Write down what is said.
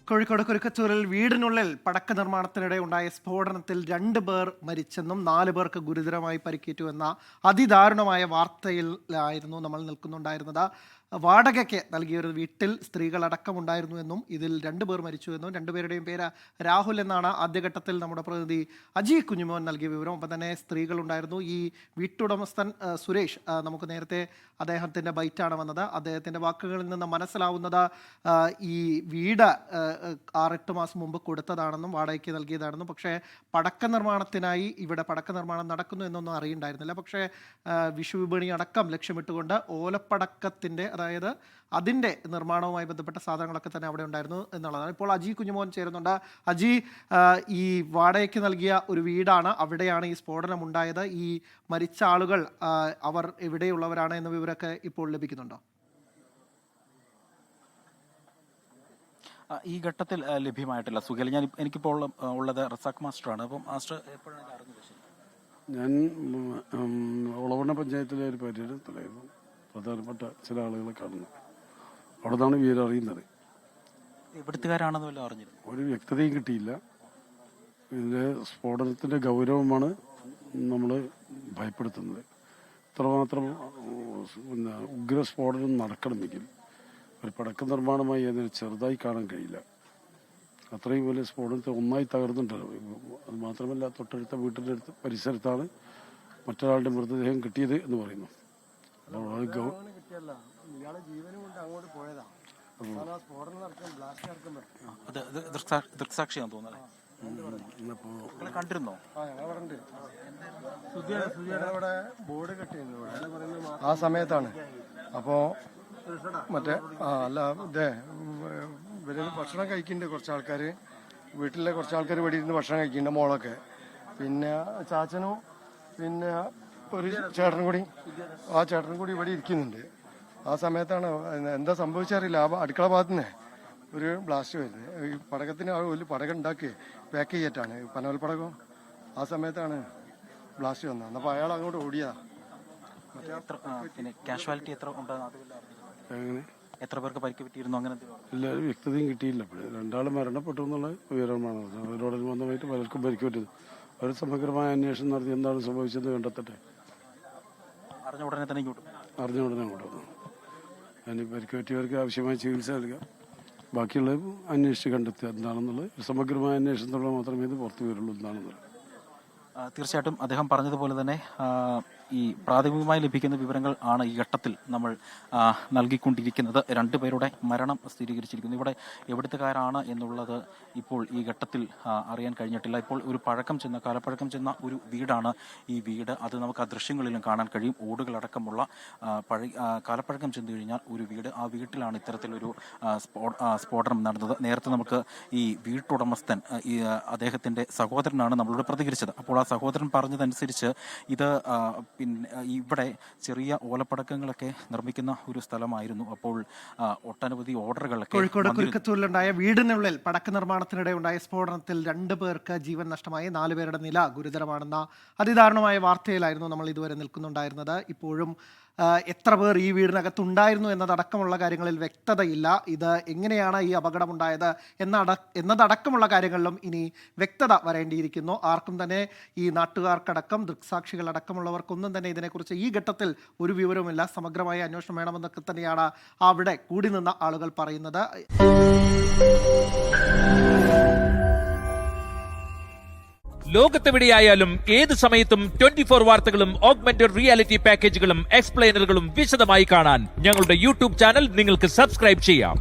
കോഴിക്കോട് കുരുക്കത്തൂരിൽ വീടിനുള്ളിൽ പടക്ക നിർമ്മാണത്തിനിടെ ഉണ്ടായ സ്ഫോടനത്തിൽ 2 പേർ മരിച്ചെന്നും 4 പേർക്ക് ഗുരുതരമായി പരിക്കേറ്റു എന്ന അതിദാരുണമായ വാർത്തയിലായിരുന്നു നമ്മൾ നിൽക്കുന്നുണ്ടായിരുന്നത്. വാടകയ്ക്ക് നൽകിയ ഒരു വീട്ടിൽ സ്ത്രീകളടക്കമുണ്ടായിരുന്നു എന്നും ഇതിൽ 2 പേർ മരിച്ചു എന്നും 2 പേരുടെയും പേര് രാഹുൽ എന്നാണ് ആദ്യഘട്ടത്തിൽ നമ്മുടെ പ്രതിനിധി അജി കുഞ്ഞുമോൻ നൽകിയ വിവരം. ഒപ്പം തന്നെ സ്ത്രീകളുണ്ടായിരുന്നു. ഈ വീട്ടുടമസ്ഥൻ സുരേഷ്, നമുക്ക് നേരത്തെ അദ്ദേഹത്തിൻ്റെ ബൈറ്റാണ് വന്നത്. അദ്ദേഹത്തിൻ്റെ വാക്കുകളിൽ നിന്ന് മനസ്സിലാവുന്നത് ഈ വീട് 6-8 മാസം മുമ്പ് കൊടുത്തതാണെന്നും വാടകയ്ക്ക് നൽകിയതാണെന്നും, പക്ഷേ പടക്ക നിർമ്മാണത്തിനായി ഇവിടെ പടക്ക നിർമ്മാണം നടക്കുന്നു എന്നൊന്നും അറിയുണ്ടായിരുന്നില്ല. പക്ഷേ വിഷു വിപണി അടക്കം ലക്ഷ്യമിട്ടുകൊണ്ട് ഓലപ്പടക്കത്തിൻ്റെ, അതായത് അതിൻ്റെ നിർമ്മാണവുമായി ബന്ധപ്പെട്ട സാധനങ്ങളൊക്കെ തന്നെ അവിടെ ഉണ്ടായിരുന്നു എന്നുള്ളതാണ്. ഇപ്പോൾ അജി കുഞ്ഞുമോൻ ചേരുന്നുണ്ട്. അജി, ഈ വാടകയ്ക്ക് നൽകിയ ഒരു വീടാണ്, അവിടെയാണ് ഈ സ്ഫോടനം ഉണ്ടായത്. ഈ മരിച്ച ആളുകൾ അവർ എവിടെയുള്ളവരാണ് എന്ന വിവരമൊക്കെ ഇപ്പോൾ ലഭിക്കുന്നുണ്ടോ? ഈ ഘട്ടത്തിൽ ലഭ്യമായിട്ടില്ല സുഖേൽ. എനിക്കിപ്പോൾ ഉള്ളത് റസാഖ് മാസ്റ്ററാണ്. അപ്പം മാസ്റ്റർ എപ്പോഴാണ് അറിഞ്ഞത്? ഞാൻ ഒളവണ്ണ പഞ്ചായത്തിലെ ഒരു പര്യടനത്തിലായിരുന്നു. പ്രധാനപ്പെട്ട ചില ആളുകളെ കാണുന്നു. അവിടെ നിന്നാണ് വിവരം അറിയുന്നത്. എവിടുത്തുകാരാണെന്ന് വല്ലതും അറിഞ്ഞിരുന്നു? ഒരു വ്യക്തതയും കിട്ടിയില്ല. ഇതിൻ്റെ സ്ഫോടനത്തിൻ്റെ ഗൗരവമാണ് നമ്മൾ ഭയപ്പെടുത്തുന്നത്. ഇത്രമാത്രം ഉഗ്ര സ്ഫോടനം നടക്കണമെങ്കിൽ ഒരു പടക്ക നിർമ്മാണമായി അതിന് ചെറുതായി കാണാൻ കഴിയില്ല. അത്രയും വലിയ സ്ഫോടനത്തെ ഒന്നായി തകർന്നിട്ടല്ലോ. അത് മാത്രമല്ല, തൊട്ടടുത്ത വീട്ടിൻ്റെ അടുത്ത് പരിസരത്താണ് മറ്റൊരാളുടെ മൃതദേഹം കിട്ടിയത് എന്ന് പറയുന്നു. കണ്ടിരുന്നോ? ബോർഡ് കെട്ടിയിരുന്നു ആ സമയത്താണ്. അപ്പോ മറ്റേ ഇവര് ഭക്ഷണം കഴിക്കുന്നുണ്ട്. കുറച്ച് ആൾക്കാർ, വീട്ടിലെ കുറച്ച് ആൾക്കാർ ഇവിടെ ഇരുന്ന് ഭക്ഷണം കഴിക്കുന്നുണ്ട്, മോളൊക്കെ. പിന്നെ ചാച്ചനും പിന്നെ ഒരു ചേട്ടനും കൂടി, ആ ചേട്ടനും കൂടി ഇവിടെ ഇരിക്കുന്നുണ്ട്. ആ സമയത്താണ് എന്താ സംഭവിച്ചറിയില്ല. ആ അടുക്കള ഭാഗത്തു നിന്ന് ഒരു ബ്ലാസ്റ്റ് വരുന്നത്. ഈ പടക്കത്തിന് ഒരു പടകം ഉണ്ടാക്കി പാക്ക് ചെയ്തിട്ടാണ്, പനവൽ പടകം. ആ സമയത്താണ് ബ്ലാസ്റ്റ് വന്നത്. അപ്പോൾ അയാൾ അങ്ങോട്ട് ഓടിയതാ. കാഷ്വാലിറ്റി എത്ര അങ്ങനെ എത്ര പേർക്ക് പരിക്ക് പറ്റിയിരുന്നു? അങ്ങനെ എല്ലാവരും വ്യക്തതയും കിട്ടിയില്ല. 2 ആൾ മരണപ്പെട്ടു എന്നുള്ള വിവരമാണ്. അവരോടനുബന്ധമായിട്ട് പലർക്കും പരിക്ക് പറ്റിയത്. അവർ സമഗ്രമായ അന്വേഷണം നടത്തി എന്താണ് സംഭവിച്ചത് കണ്ടെത്തട്ടെ. അറിഞ്ഞ ഉടനെ അങ്ങോട്ട് വന്നു. അതിന് പരിക്ക് പറ്റിയവർക്ക് ആവശ്യമായ ചികിത്സ നൽകാം. ബാക്കിയുള്ളത് അന്വേഷിച്ച് കണ്ടെത്തുക എന്താണെന്നുള്ളത്. സമഗ്രമായ അന്വേഷണത്തിലൂടെ മാത്രമേ ഇത് പുറത്തു വരുള്ളൂ എന്താണെന്നുള്ളത്. തീർച്ചയായിട്ടും അദ്ദേഹം പറഞ്ഞതുപോലെ തന്നെ ഈ പ്രാഥമികമായി ലഭിക്കുന്ന വിവരങ്ങൾ ആണ് ഈ ഘട്ടത്തിൽ നമ്മൾ നൽകിക്കൊണ്ടിരിക്കുന്നത്. 2 പേരുടെ മരണം സ്ഥിരീകരിച്ചിരിക്കുന്നു. ഇവിടെ എവിടുത്തുകാരാണ് എന്നുള്ളത് ഇപ്പോൾ ഈ ഘട്ടത്തിൽ അറിയാൻ കഴിഞ്ഞിട്ടില്ല. ഇപ്പോൾ ഒരു കാലപ്പഴക്കം ചെന്ന ഒരു വീടാണ് ഈ വീട്. അത് നമുക്ക് ആ ദൃശ്യങ്ങളിലും കാണാൻ കഴിയും. ഓടുകളടക്കമുള്ള കാലപ്പഴക്കം ചെന്നു കഴിഞ്ഞാൽ ഒരു വീട്, ആ വീട്ടിലാണ് ഇത്തരത്തിലൊരു സ്ഫോടനം നടന്നത്. നേരത്തെ നമുക്ക് ഈ വീട്ടുടമസ്ഥൻ, അദ്ദേഹത്തിൻ്റെ സഹോദരനാണ് നമ്മളോട് പ്രതികരിച്ചത്. അപ്പോൾ ആ സഹോദരൻ പറഞ്ഞതനുസരിച്ച് ഇത് പിന്നെ ഇവിടെ ചെറിയ ഓലപ്പടക്കങ്ങളൊക്കെ നിർമ്മിക്കുന്ന ഒരു സ്ഥലമായിരുന്നു. അപ്പോൾ ഒട്ടനവധി ഓർഡറുകളൊക്കെ. കോഴിക്കോട് കുരുക്കത്തൂരിലുണ്ടായ വീടിനുള്ളിൽ പടക്ക നിർമ്മാണത്തിനിടെ ഉണ്ടായ സ്ഫോടനത്തിൽ 2 പേർക്ക് ജീവൻ നഷ്ടമായി. 4 പേരുടെ നില ഗുരുതരമാണെന്ന അതിദാരുണമായ വാർത്തയിലായിരുന്നു നമ്മൾ ഇതുവരെ നിൽക്കുന്നുണ്ടായിരുന്നത്. ഇപ്പോഴും എത്ര പേർ ഈ വീടിനകത്തുണ്ടായിരുന്നു എന്നതടക്കമുള്ള കാര്യങ്ങളിൽ വ്യക്തതയില്ല. ഇത് എങ്ങനെയാണ് ഈ അപകടമുണ്ടായത് എന്നതടക്കമുള്ള കാര്യങ്ങളിലും ഇനി വ്യക്തത വരേണ്ടിയിരിക്കുന്നു. ആർക്കും തന്നെ, ഈ നാട്ടുകാർക്കടക്കം ദൃക്സാക്ഷികളടക്കമുള്ളവർക്കൊന്നും തന്നെ ഇതിനെക്കുറിച്ച് ഈ ഘട്ടത്തിൽ ഒരു വിവരവുമില്ല. സമഗ്രമായ അന്വേഷണം വേണമെന്നൊക്കെ തന്നെയാണ് അവിടെ കൂടി നിന്ന ആളുകൾ പറയുന്നത്. ലോകത്തെവിടെയായാലും ഏത് സമയത്തും 24 വാർത്തകളും ഓഗ്മെന്റഡ് റിയാലിറ്റി പാക്കേജുകളും എക്സ്പ്ലെയിനറുകളും വിശദമായി കാണാൻ ഞങ്ങളുടെ യൂട്യൂബ് ചാനൽ നിങ്ങൾക്ക് സബ്സ്ക്രൈബ് ചെയ്യാം.